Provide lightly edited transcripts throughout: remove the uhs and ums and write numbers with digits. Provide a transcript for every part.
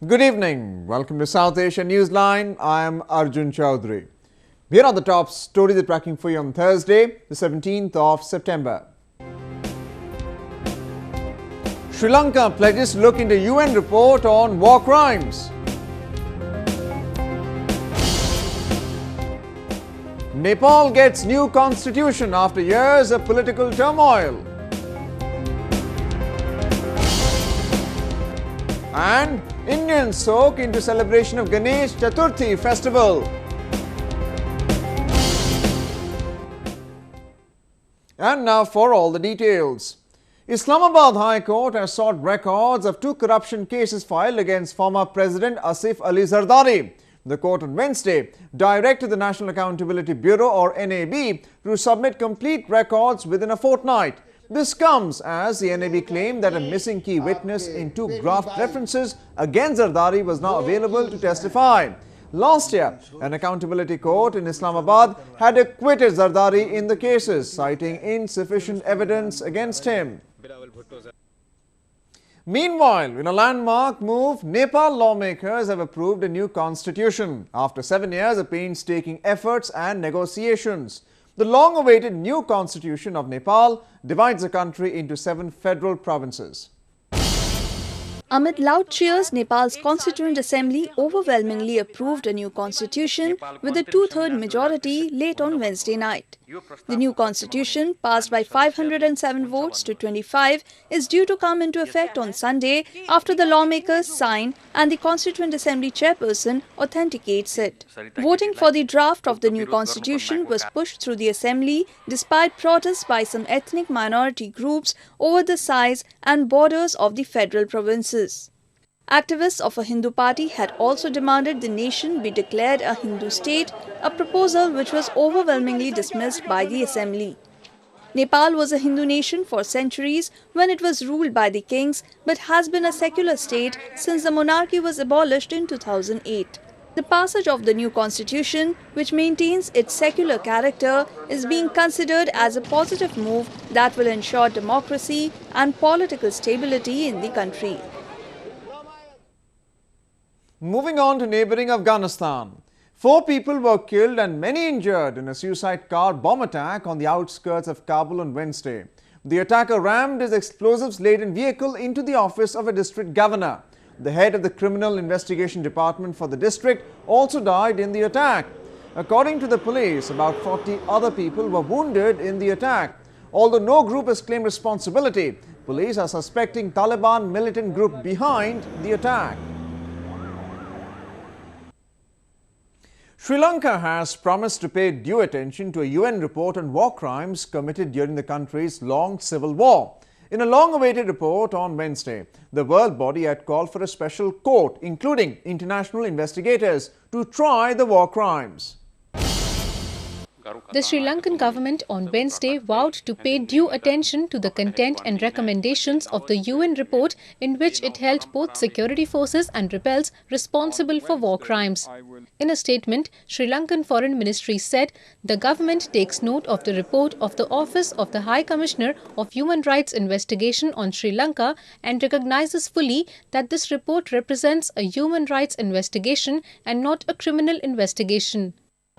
Good evening. Welcome to South Asia Newsline. I am Arjun Chaudhary. Here are the top stories we're tracking for you on Thursday, the 17th of September. Sri Lanka pledges to look into UN report on war crimes. Nepal gets new constitution after years of political turmoil. And Indians soak into celebration of Ganesh Chaturthi festival. And now for all the details. Islamabad High Court has sought records of two corruption cases filed against former President Asif Ali Zardari. The court on Wednesday directed the National Accountability Bureau or NAB to submit complete records within a fortnight. This comes as the NAB claimed that a missing key witness in two graft references against Zardari was now available to testify. Last year, an accountability court in Islamabad had acquitted Zardari in the cases, citing insufficient evidence against him. Meanwhile, in a landmark move, Nepal lawmakers have approved a new constitution after 7 years of painstaking efforts and negotiations. The long-awaited new constitution of Nepal divides the country into 7 federal provinces. Amid loud cheers, Nepal's Constituent Assembly overwhelmingly approved a new constitution with a two-third majority late on Wednesday night. The new constitution, passed by 507 votes to 25, is due to come into effect on Sunday after the lawmakers sign and the Constituent Assembly chairperson authenticates it. Voting for the draft of the new constitution was pushed through the assembly despite protests by some ethnic minority groups over the size and borders of the federal provinces. Activists of a Hindu party had also demanded the nation be declared a Hindu state, a proposal which was overwhelmingly dismissed by the assembly. Nepal was a Hindu nation for centuries when it was ruled by the kings, but has been a secular state since the monarchy was abolished in 2008. The passage of the new constitution, which maintains its secular character, is being considered as a positive move that will ensure democracy and political stability in the country. Moving on to neighbouring Afghanistan. 4 people were killed and many injured in a suicide car bomb attack on the outskirts of Kabul on Wednesday. The attacker rammed his explosives-laden vehicle into the office of a district governor. The head of the Criminal Investigation Department for the district also died in the attack. According to the police, about 40 other people were wounded in the attack. Although no group has claimed responsibility, police are suspecting Taliban militant group behind the attack. Sri Lanka has promised to pay due attention to a UN report on war crimes committed during the country's long civil war. In a long-awaited report on Wednesday, the world body had called for a special court, including international investigators, to try the war crimes. The Sri Lankan government on Wednesday vowed to pay due attention to the content and recommendations of the UN report in which it held both security forces and rebels responsible for war crimes. In a statement, Sri Lankan Foreign Ministry said the government takes note of the report of the Office of the High Commissioner of Human Rights Investigation on Sri Lanka and recognizes fully that this report represents a human rights investigation and not a criminal investigation.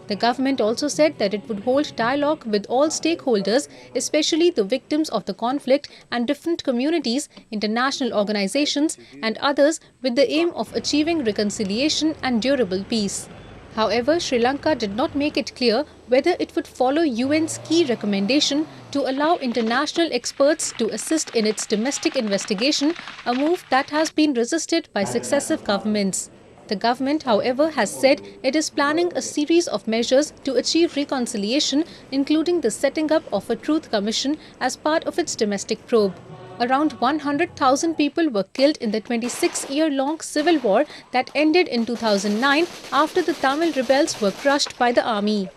The government also said that it would hold dialogue with all stakeholders, especially the victims of the conflict and different communities, international organizations and others with the aim of achieving reconciliation and durable peace. However, Sri Lanka did not make it clear whether it would follow UN's key recommendation to allow international experts to assist in its domestic investigation, a move that has been resisted by successive governments. The government, however, has said it is planning a series of measures to achieve reconciliation, including the setting up of a truth commission as part of its domestic probe. Around 100,000 people were killed in the 26-year-long civil war that ended in 2009 after the Tamil rebels were crushed by the army.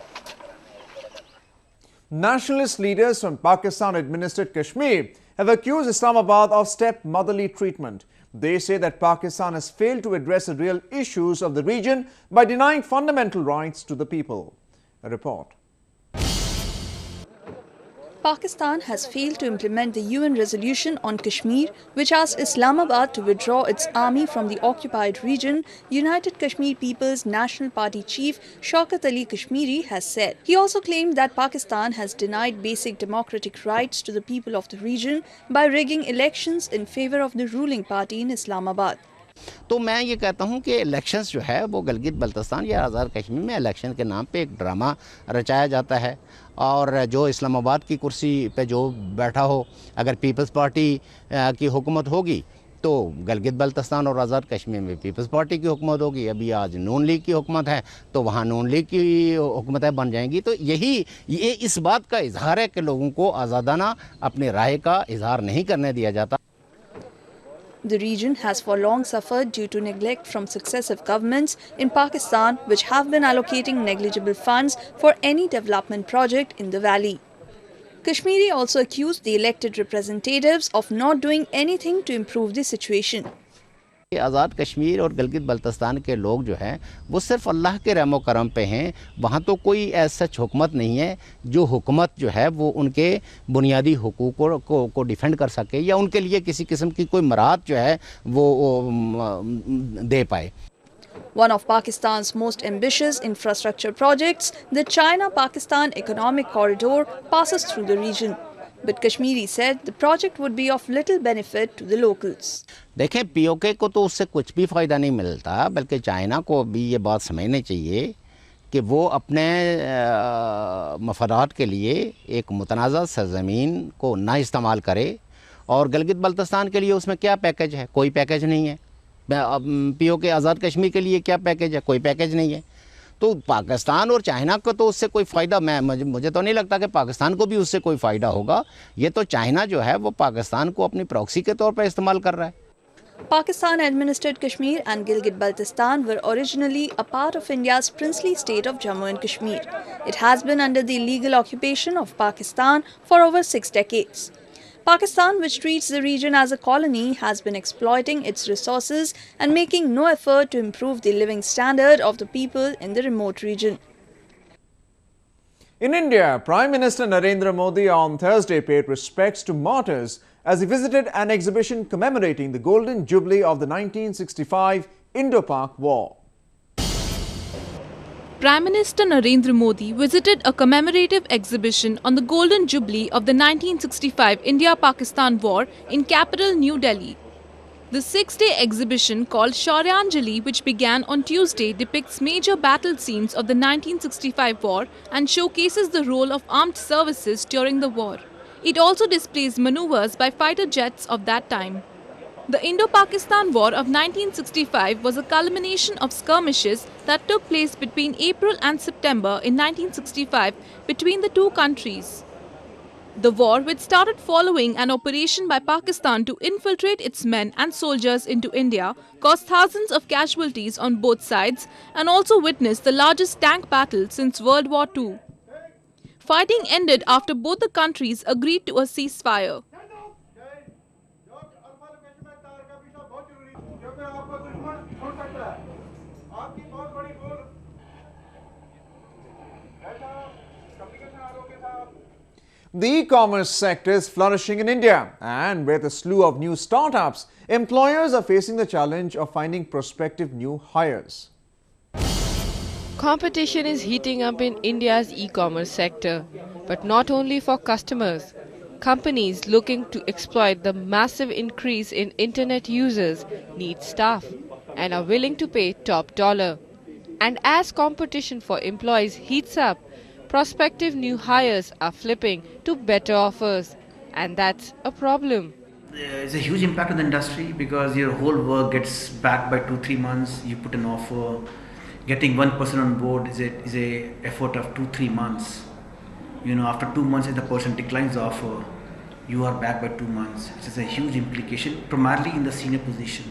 Nationalist leaders from Pakistan-administered Kashmir have accused Islamabad of step-motherly treatment. They say that Pakistan has failed to address the real issues of the region by denying fundamental rights to the people. A report. Pakistan has failed to implement the UN resolution on Kashmir, which asked Islamabad to withdraw its army from the occupied region, United Kashmir People's National Party chief Shaukat Ali Kashmiri has said. He also claimed that Pakistan has denied basic democratic rights to the people of the region by rigging elections in favor of the ruling party in Islamabad. तो मैं ये कहता हूँ कि elections जो है वो गिलगित बल्तिस्तान या आज़ाद कश्मीर में इलेक्शन के नाम पे एक ड्रामा रचाया जाता है और जो इस्लामाबाद की कुर्सी पे जो बैठा हो, अगर पीपल्स पार्टी की हुकूमत होगी तो गिलगित बल्तिस्तान और आज़ाद कश्मीर में पीपल्स पार्टी की हुकूमत होगी। अभी आज नून लीग की हुकूमत है तो वहाँ नून लीग की हुकूमतें बन जाएंगी। तो ये इस बात का इजहार है कि लोगों को आज़ादाना अपनी राय का इजहार नहीं करने दिया जाता। The region has for long suffered due to neglect from successive governments in Pakistan, which have been allocating negligible funds for any development project in the valley. Kashmiri also accused the elected representatives of not doing anything to improve the situation. Azad Kashmir और गिलगित बल्तिस्तान के लोग जो हैं वो सिर्फ अल्लाह के रहमो करम पे हैं। वहाँ तो कोई ऐसा हुकूमत नहीं है जो हुकूमत जो है वो उनके बुनियादी हुकूक को डिफेंड कर सके या उनके लिए किसी किस्म की कोई मराहत जो है वो दे पाए। One of Pakistan's most ambitious infrastructure projects, the China-Pakistan Economic Corridor, passes through the region. But Kashmiri said the project would be of little benefit to the locals. देखें, पीओके को तो उससे कुछ भी फ़ायदा नहीं मिलता, बल्कि चाइना को भी ये बात समझनी चाहिए कि वो अपने मफादात के लिए एक मुतनाज़ा सरज़मीन को ना इस्तेमाल करे। और गिलगित बल्तिस्तान के लिए उसमें क्या पैकेज है? कोई पैकेज नहीं है। पीओके आज़ाद कश्मीर के लिए क्या पैकेज है? कोई पैकेज नहीं है। तो पाकिस्तान और चाइना को तो उससे कोई फ़ायदा मुझे तो नहीं लगता कि पाकिस्तान को भी उससे कोई फ़ायदा होगा। ये तो चाइना जो है वो पाकिस्तान को अपनी प्रॉक्सी के तौर पर इस्तेमाल कर रहा है। Pakistan-administered Kashmir and Gilgit-Baltistan were originally a part of India's princely state of Jammu and Kashmir. It has been under the illegal occupation of Pakistan for over 6 decades. Pakistan, which treats the region as a colony, has been exploiting its resources and making no effort to improve the living standard of the people in the remote region. In India, Prime Minister Narendra Modi on Thursday paid respects to martyrs as he visited an exhibition commemorating the Golden Jubilee of the 1965 Indo-Pak War. Prime Minister Narendra Modi visited a commemorative exhibition on the Golden Jubilee of the 1965 India-Pakistan War in capital New Delhi. The 6-day exhibition called Shauryanjali, which began on Tuesday, depicts major battle scenes of the 1965 war and showcases the role of armed services during the war. It also displays maneuvers by fighter jets of that time. The Indo-Pakistan War of 1965 was a culmination of skirmishes that took place between April and September in 1965 between the two countries. The war, which started following an operation by Pakistan to infiltrate its men and soldiers into India, caused thousands of casualties on both sides and also witnessed the largest tank battle since World War II. Fighting ended after both the countries agreed to a ceasefire. The e-commerce sector is flourishing in India, and with a slew of new startups, employers are facing the challenge of finding prospective new hires. Competition is heating up in India's e-commerce sector, but not only for customers. Companies looking to exploit the massive increase in internet users need staff and are willing to pay top dollar. And as competition for employees heats up, prospective new hires are flipping to better offers, and that's a problem. There's a huge impact on the industry because your whole work gets back by 2-3 months. You put an offer, getting one person on board is a effort of 2-3 months. You know, after 2 months, if the person declines the offer, you are back by 2 months. It has a huge implication, primarily in the senior position.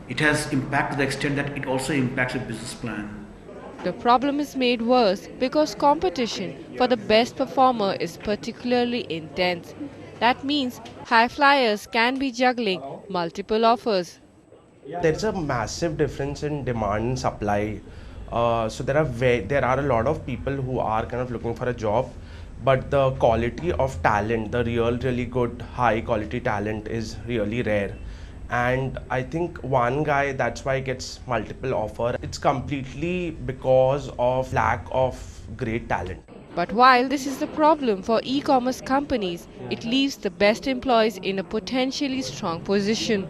It has impact to the extent that it also impacts your business plan. The problem is made worse because competition for the best performer is particularly intense. That means high flyers can be juggling multiple offers. There's a massive difference in demand and supply. So there are a lot of people who are kind of looking for a job, but the quality of talent, the really good high quality talent is really rare. And I think one guy, that's why gets multiple offer. It's completely because of lack of great talent. But while this is the problem for e-commerce companies, it leaves the best employees in a potentially strong position.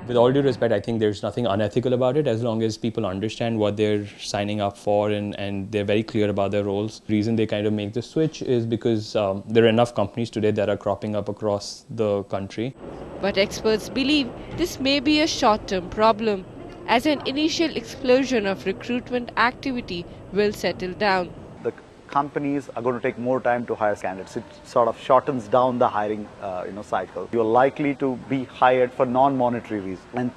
With all due respect, I think there's nothing unethical about it as long as people understand what they're signing up for and they're very clear about their roles. The reason they kind of make the switch is because there are enough companies today that are cropping up across the country. But experts believe this may be a short-term problem, as an initial explosion of recruitment activity will settle down. The companies are going to take more time to hire candidates. It sort of shortens down the hiring cycle. You're likely to be hired for non-monetary reasons. And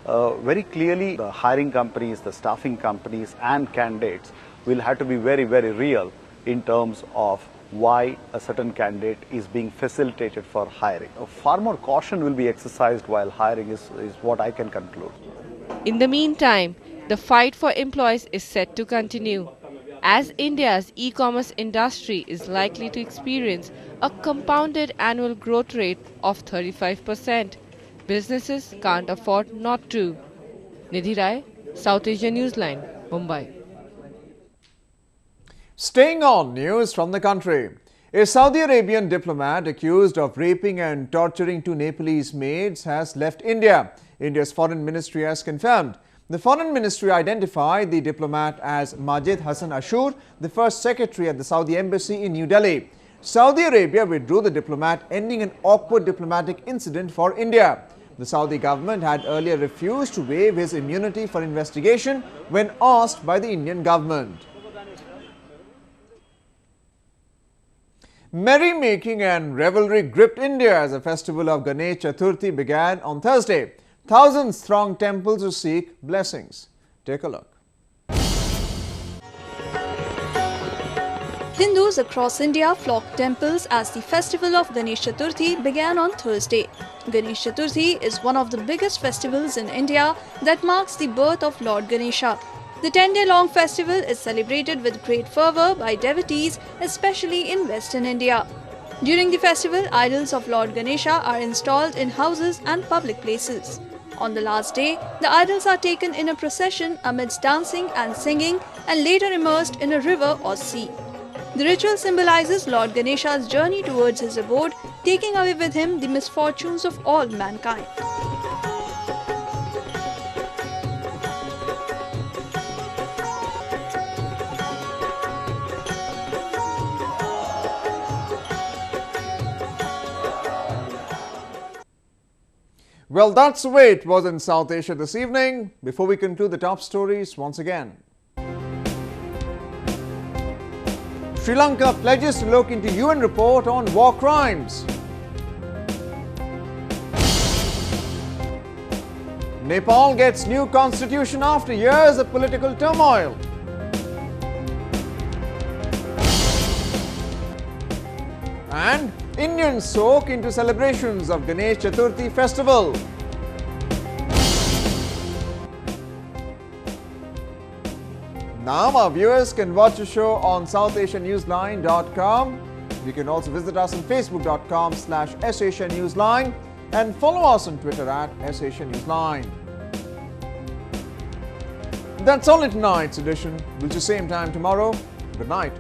very clearly, the hiring companies, the staffing companies and candidates will have to be very, very real in terms of why a certain candidate is being facilitated for hiring. Far more caution will be exercised while hiring is what I can conclude. In the meantime, the fight for employees is set to continue, as India's e-commerce industry is likely to experience a compounded annual growth rate of 35%. Businesses can't afford not to. Nidhi Rai, South Asia Newsline, Mumbai. Staying on news from the country, a Saudi Arabian diplomat accused of raping and torturing two Nepalese maids has left India. India's foreign ministry has confirmed. The foreign ministry identified the diplomat as Majid Hassan Ashur, the first secretary at the Saudi embassy in New Delhi. Saudi Arabia withdrew the diplomat, ending an awkward diplomatic incident for India. The Saudi government had earlier refused to waive his immunity for investigation when asked by the Indian government. Merrymaking and revelry gripped India as the festival of Ganesh Chaturthi began on Thursday. Thousands thronged temples to seek blessings. Take a look. Hindus across India flocked temples as the festival of Ganesh Chaturthi began on Thursday. Ganesh Chaturthi is one of the biggest festivals in India that marks the birth of Lord Ganesha. The 10-day-long festival is celebrated with great fervour by devotees, especially in Western India. During the festival, idols of Lord Ganesha are installed in houses and public places. On the last day, the idols are taken in a procession amidst dancing and singing and later immersed in a river or sea. The ritual symbolizes Lord Ganesha's journey towards his abode, taking away with him the misfortunes of all mankind. Well, that's the way it was in South Asia this evening. Before we conclude the top stories once again. Sri Lanka pledges to look into UN report on war crimes. Nepal gets new constitution after years of political turmoil. And Indians soak into celebrations of Ganesh Chaturthi festival. Now our viewers can watch the show on SouthAsiaNewsline.com. You can also visit us on Facebook.com/SAsiaNewsline and follow us on Twitter @SAsiaNewsline. That's all in tonight's edition. We'll see you same time tomorrow. Good night.